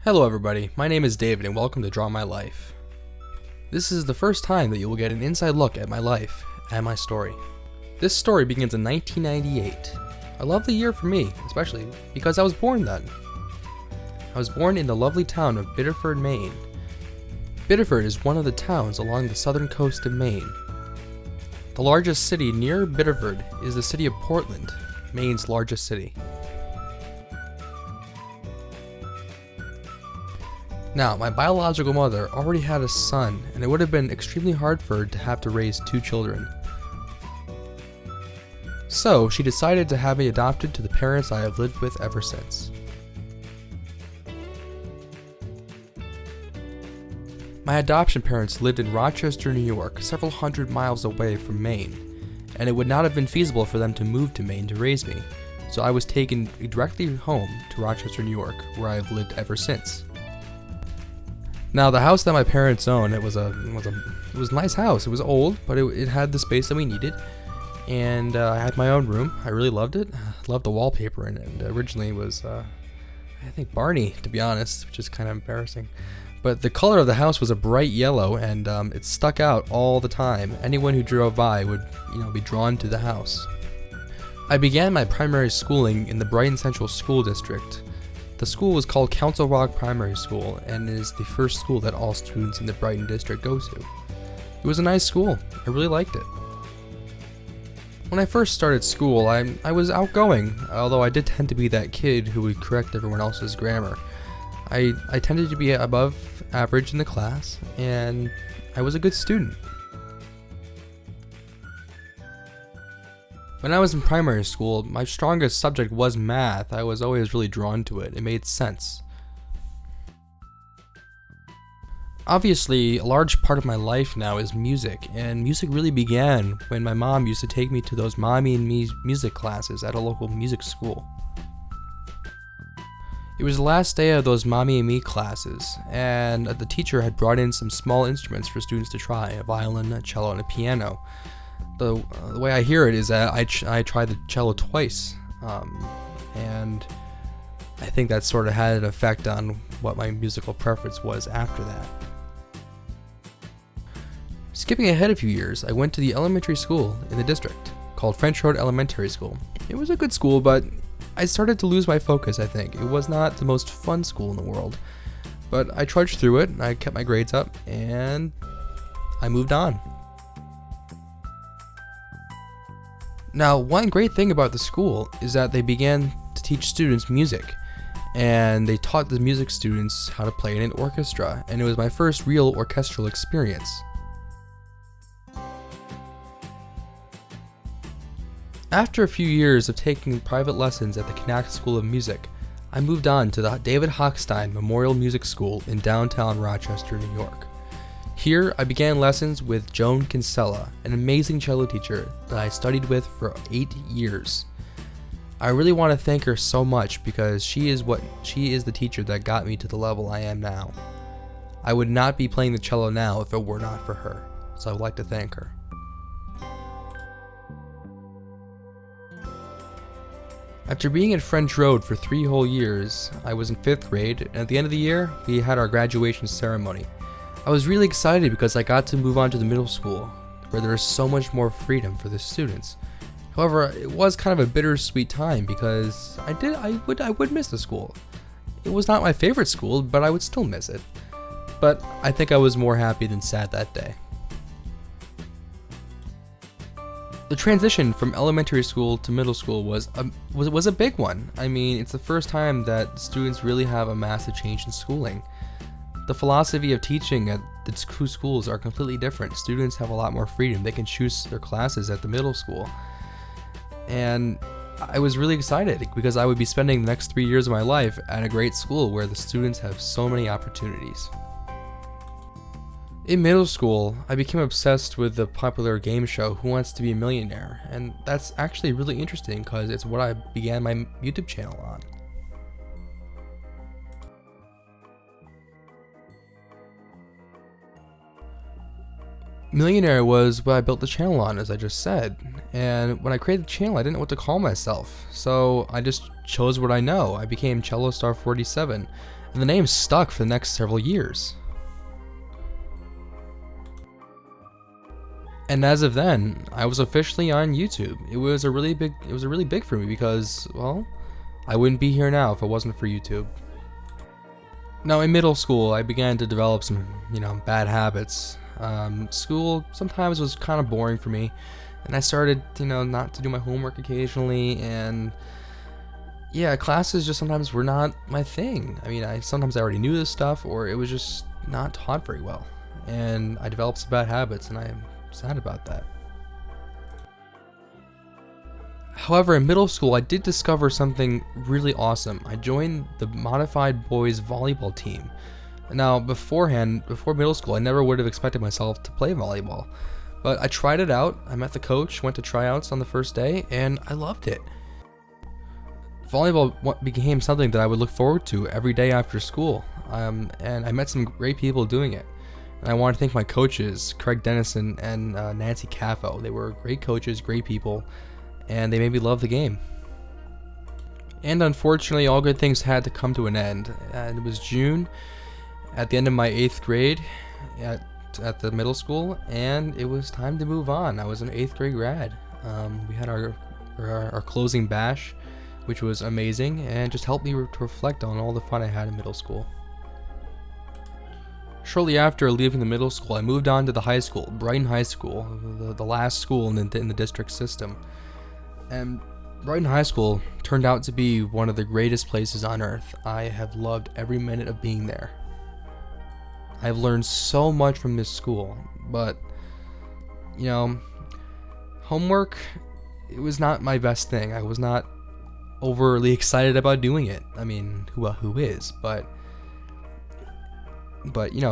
Hello everybody, my name is David and welcome to Draw My Life. This is the first time that you will get an inside look at my life and my story. This story begins in 1998. I love the year for me, especially because I was born then. I was born in the lovely town of Biddeford, Maine. Biddeford is one of the towns along the southern coast of Maine. The largest city near Biddeford is the city of Portland, Maine's largest city. Now, my biological mother already had a son, and it would have been extremely hard for her to have to raise two children. So, she decided to have me adopted to the parents I have lived with ever since. My adoption parents lived in Rochester, New York, several hundred miles away from Maine, and it would not have been feasible for them to move to Maine to raise me, so I was taken directly home to Rochester, New York, where I have lived ever since. Now, the house that my parents owned, it was a nice house. It was old, but it had the space that we needed, and I had my own room. I really loved it. Loved the wallpaper in it. And originally it was, I think Barney, to be honest, which is kind of embarrassing. But the color of the house was a bright yellow, and it stuck out all the time. Anyone who drove by would, be drawn to the house. I began my primary schooling in the Brighton Central School District. The school was called Council Rock Primary School and is the first school that all students in the Brighton district go to. It was a nice school. I really liked it. When I first started school, I was outgoing, although I did tend to be that kid who would correct everyone else's grammar. I tended to be above average in the class, and I was a good student. When I was in primary school, my strongest subject was math. I was always really drawn to it. It made sense. Obviously, a large part of my life now is music, and music really began when my mom used to take me to those Mommy and Me music classes at a local music school. It was the last day of those Mommy and Me classes, and the teacher had brought in some small instruments for students to try, a violin, a cello, and a piano. The way I hear it is that I tried the cello twice, and I think that sort of had an effect on what my musical preference was after that. Skipping ahead a few years, I went to the elementary school in the district, called French Road Elementary School. It was a good school, but I started to lose my focus, I think. It was not the most fun school in the world, but I trudged through it, I kept my grades up, and I moved on. Now, one great thing about the school is that they began to teach students music, and they taught the music students how to play in an orchestra, and it was my first real orchestral experience. After a few years of taking private lessons at the Knack School of Music, I moved on to the David Hochstein Memorial Music School in downtown Rochester, New York. Here, I began lessons with Joan Kinsella, an amazing cello teacher that I studied with for 8 years. I really want to thank her so much because she is the teacher that got me to the level I am now. I would not be playing the cello now if it were not for her, so I would like to thank her. After being at French Road for 3 whole years, I was in 5th grade, and at the end of the year, we had our graduation ceremony. I was really excited because I got to move on to the middle school, where there is so much more freedom for the students. However, it was kind of a bittersweet time because I would miss the school. It was not my favorite school, but I would still miss it. But I think I was more happy than sad that day. The transition from elementary school to middle school was a big one. I mean, it's the first time that students really have a massive change in schooling. The philosophy of teaching at the two schools are completely different. Students have a lot more freedom. They can choose their classes at the middle school. And I was really excited because I would be spending the next 3 years of my life at a great school where the students have so many opportunities. In middle school, I became obsessed with the popular game show Who Wants to Be a Millionaire, and that's actually really interesting because it's what I began my YouTube channel on. Millionaire was what I built the channel on, as I just said, and when I created the channel I didn't know what to call myself, so I just chose what I know. I became Cello Star 47, and the name stuck for the next several years. And as of then, I was officially on YouTube. It was really big for me because, well, I wouldn't be here now if it wasn't for YouTube. Now in middle school, I began to develop some, bad habits. School sometimes was kind of boring for me, and I started, not to do my homework occasionally, and yeah, classes just sometimes were not my thing. I mean, sometimes I already knew this stuff, or it was just not taught very well, and I developed some bad habits, and I'm sad about that. However, in middle school, I did discover something really awesome. I joined the modified boys volleyball team. Now, before middle school, I never would have expected myself to play volleyball, but I tried it out. I met the coach, went to tryouts on the first day, and I loved it. Volleyball became something that I would look forward to every day after school, and I met some great people doing it. And I want to thank my coaches, Craig Dennison and Nancy Caffo. They were great coaches, great people, and they made me love the game. And unfortunately, all good things had to come to an end. And it was June, at the end of my 8th grade at the middle school, and it was time to move on. I was an 8th grade grad. We had our closing bash, which was amazing, and just helped me to reflect on all the fun I had in middle school. Shortly after leaving the middle school, I moved on to the high school, Brighton High School, the last school in the district system. And Brighton High School turned out to be one of the greatest places on earth. I have loved every minute of being there. I've learned so much from this school, but, homework, it was not my best thing. I was not overly excited about doing it. I mean, who is? But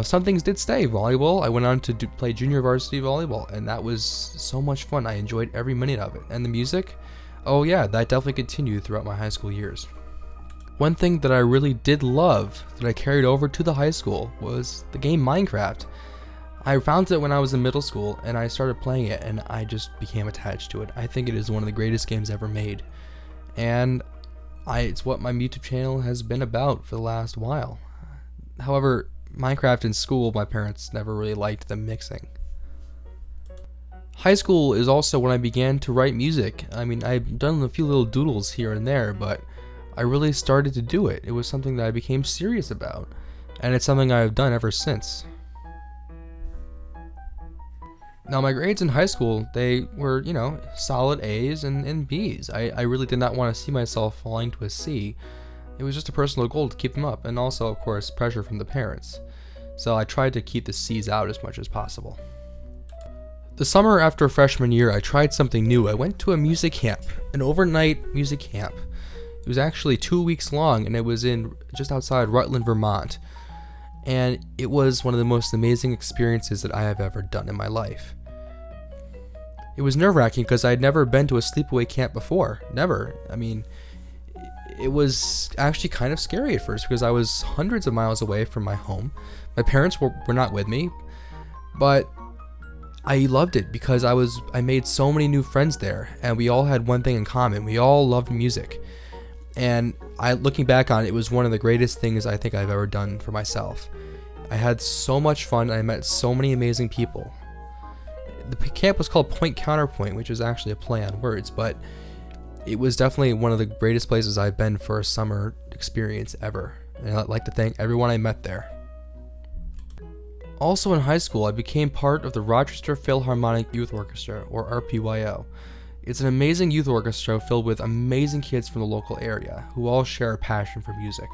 some things did stay. Volleyball, I went on to play junior varsity volleyball, and that was so much fun. I enjoyed every minute of it. And the music, oh yeah, that definitely continued throughout my high school years. One thing that I really did love that I carried over to the high school was the game Minecraft. I found it when I was in middle school, and I started playing it, and I just became attached to it. I think it is one of the greatest games ever made. And it's what my YouTube channel has been about for the last while. However, Minecraft in school, my parents never really liked the mixing. High school is also when I began to write music. I mean, I've done a few little doodles here and there, but I really started to do it. It was something that I became serious about, and it's something I've done ever since. Now, my grades in high school, they were, solid A's and B's. I really did not want to see myself falling to a C. It was just a personal goal to keep them up, and also, of course, pressure from the parents. So I tried to keep the C's out as much as possible. The summer after freshman year, I tried something new. I went to a music camp, an overnight music camp. It was actually 2 weeks long, and it was just outside Rutland, Vermont. And it was one of the most amazing experiences that I have ever done in my life. It was nerve-wracking because I had never been to a sleepaway camp before. Never. I mean, it was actually kind of scary at first because I was hundreds of miles away from my home. My parents were not with me, but I loved it because I made so many new friends there, and we all had one thing in common. We all loved music. And looking back on it, it was one of the greatest things I think I've ever done for myself. I had so much fun, and I met so many amazing people. The camp was called Point Counterpoint, which is actually a play on words, but it was definitely one of the greatest places I've been for a summer experience ever. And I'd like to thank everyone I met there. Also in high school, I became part of the Rochester Philharmonic Youth Orchestra, or RPYO. It's an amazing youth orchestra filled with amazing kids from the local area who all share a passion for music.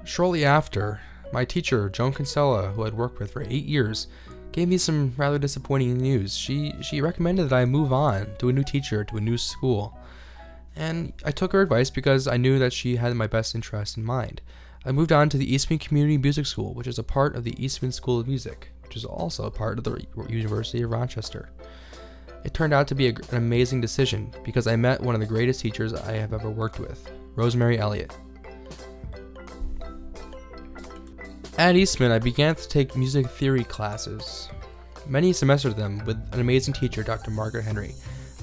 Shortly after, my teacher, Joan Kinsella, who I'd worked with for 8 years, gave me some rather disappointing news. She recommended that I move on to a new teacher, to a new school. And I took her advice because I knew that she had my best interest in mind. I moved on to the Eastman Community Music School, which is a part of the Eastman School of Music, which is also a part of the University of Rochester. It turned out to be an amazing decision because I met one of the greatest teachers I have ever worked with, Rosemary Elliott. At Eastman, I began to take music theory classes, many semesters of them with an amazing teacher, Dr. Margaret Henry.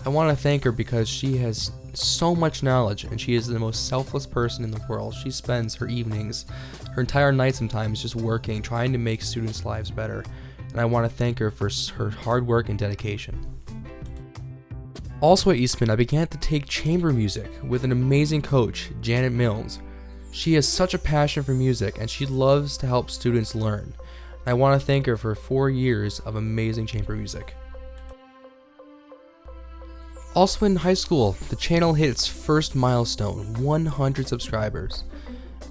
I want to thank her because she has so much knowledge and she is the most selfless person in the world. She spends her evenings, her entire night sometimes, just working, trying to make students' lives better. And I want to thank her for her hard work and dedication. Also at Eastman, I began to take chamber music with an amazing coach, Janet Mills. She has such a passion for music and she loves to help students learn. I want to thank her for 4 years of amazing chamber music. Also in high school, the channel hit its first milestone, 100 subscribers.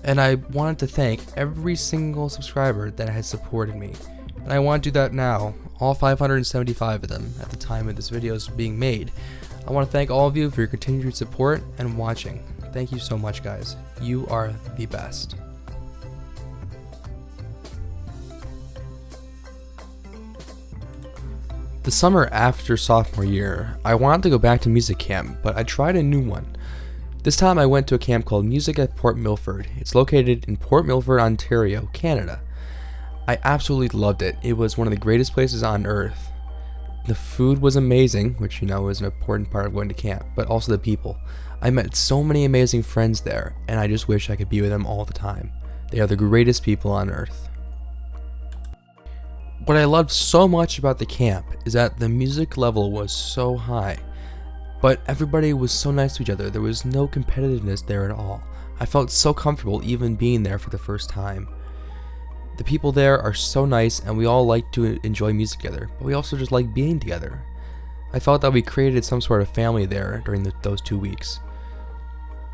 And I wanted to thank every single subscriber that has supported me. And I want to do that now, all 575 of them at the time of this video is being made. I want to thank all of you for your continued support and watching. Thank you so much, guys. You are the best. The summer after sophomore year, I wanted to go back to music camp, but I tried a new one. This time I went to a camp called Music at Port Milford. It's located in Port Milford, Ontario, Canada. I absolutely loved it. It was one of the greatest places on earth. The food was amazing, which is an important part of going to camp, but also the people. I met so many amazing friends there, and I just wish I could be with them all the time. They are the greatest people on earth. What I loved so much about the camp is that the music level was so high, but everybody was so nice to each other. There was no competitiveness there at all. I felt so comfortable even being there for the first time. The people there are so nice and we all like to enjoy music together, but we also just like being together. I felt that we created some sort of family there during those 2 weeks.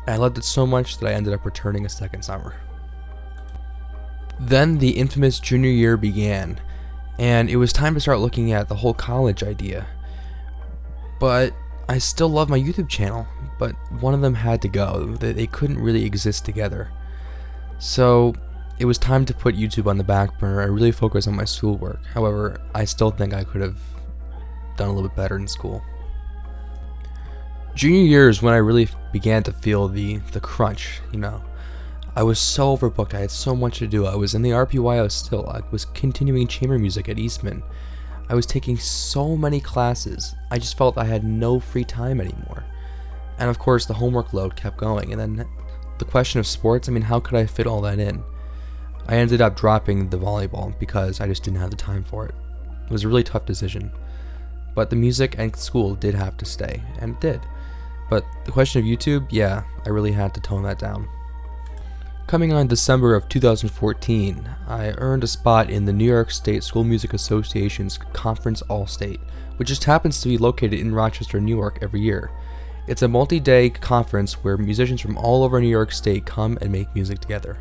And I loved it so much that I ended up returning a second summer. Then the infamous junior year began. And it was time to start looking at the whole college idea. But I still love my YouTube channel, but one of them had to go. They couldn't really exist together. So it was time to put YouTube on the back burner and really focus on my schoolwork. However, I still think I could have done a little bit better in school. Junior year is when I really began to feel the crunch, I was so overbooked, I had so much to do. I was in the RPYO still, I was continuing chamber music at Eastman. I was taking so many classes, I just felt I had no free time anymore. And of course the homework load kept going, and then the question of sports, how could I fit all that in? I ended up dropping the volleyball because I just didn't have the time for it. It was a really tough decision. But the music and school did have to stay, and it did. But the question of YouTube, yeah, I really had to tone that down. Coming on December of 2014, I earned a spot in the New York State School Music Association's Conference All-State, which just happens to be located in Rochester, New York every year. It's a multi-day conference where musicians from all over New York State come and make music together.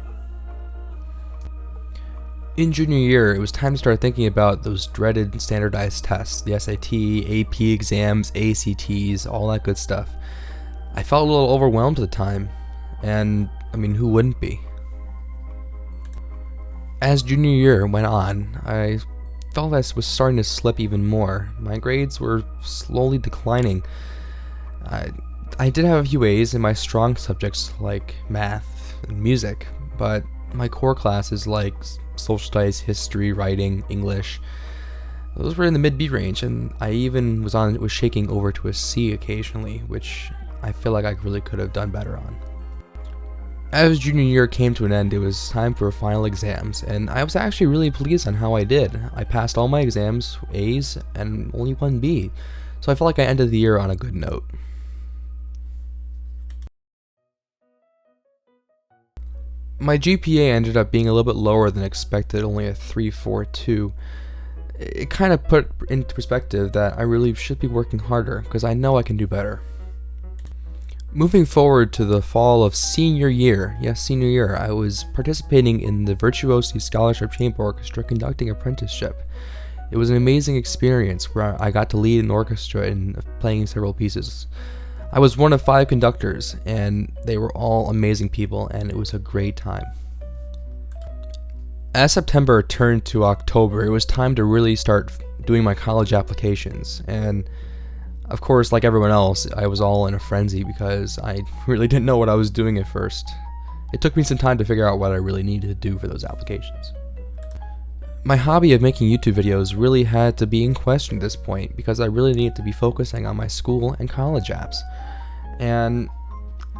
In junior year, it was time to start thinking about those dreaded standardized tests, the SAT, AP exams, ACTs, all that good stuff. I felt a little overwhelmed at the time, and who wouldn't be? As junior year went on, I felt I was starting to slip even more. My grades were slowly declining. I did have a few A's in my strong subjects like math and music, but my core classes like social studies, history, writing, English, those were in the mid-B range, and I even was shaking over to a C occasionally, which I feel like I really could have done better on. As junior year came to an end, it was time for final exams, and I was actually really pleased on how I did. I passed all my exams, A's, and only one B, so I felt like I ended the year on a good note. My GPA ended up being a little bit lower than expected, only a 3.42. It kind of put into perspective that I really should be working harder, because I know I can do better. Moving forward to the fall of senior year, I was participating in the Virtuosi Scholarship Chamber Orchestra conducting apprenticeship. It was an amazing experience where I got to lead an orchestra and playing several pieces. I was one of 5 conductors, and they were all amazing people, and it was a great time. As September turned to October, it was time to really start doing my college applications, and of course, like everyone else, I was all in a frenzy because I really didn't know what I was doing at first. It took me some time to figure out what I really needed to do for those applications. my hobby of making YouTube videos really had to be in question at this point because I really needed to be focusing on my school and college apps. And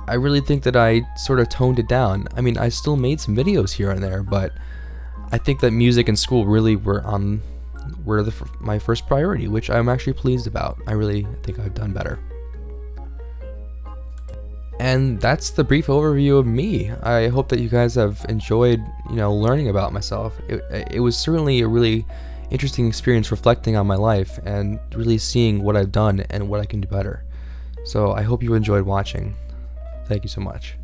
I really think that I sort of toned it down. I mean, I still made some videos here and there, but I think that music and school really were my first priority, which I'm actually pleased about. I really think I've done better. And that's the brief overview of me. I hope that you guys have enjoyed, learning about myself. It was certainly a really interesting experience reflecting on my life and really seeing what I've done and what I can do better. So I hope you enjoyed watching. Thank you so much.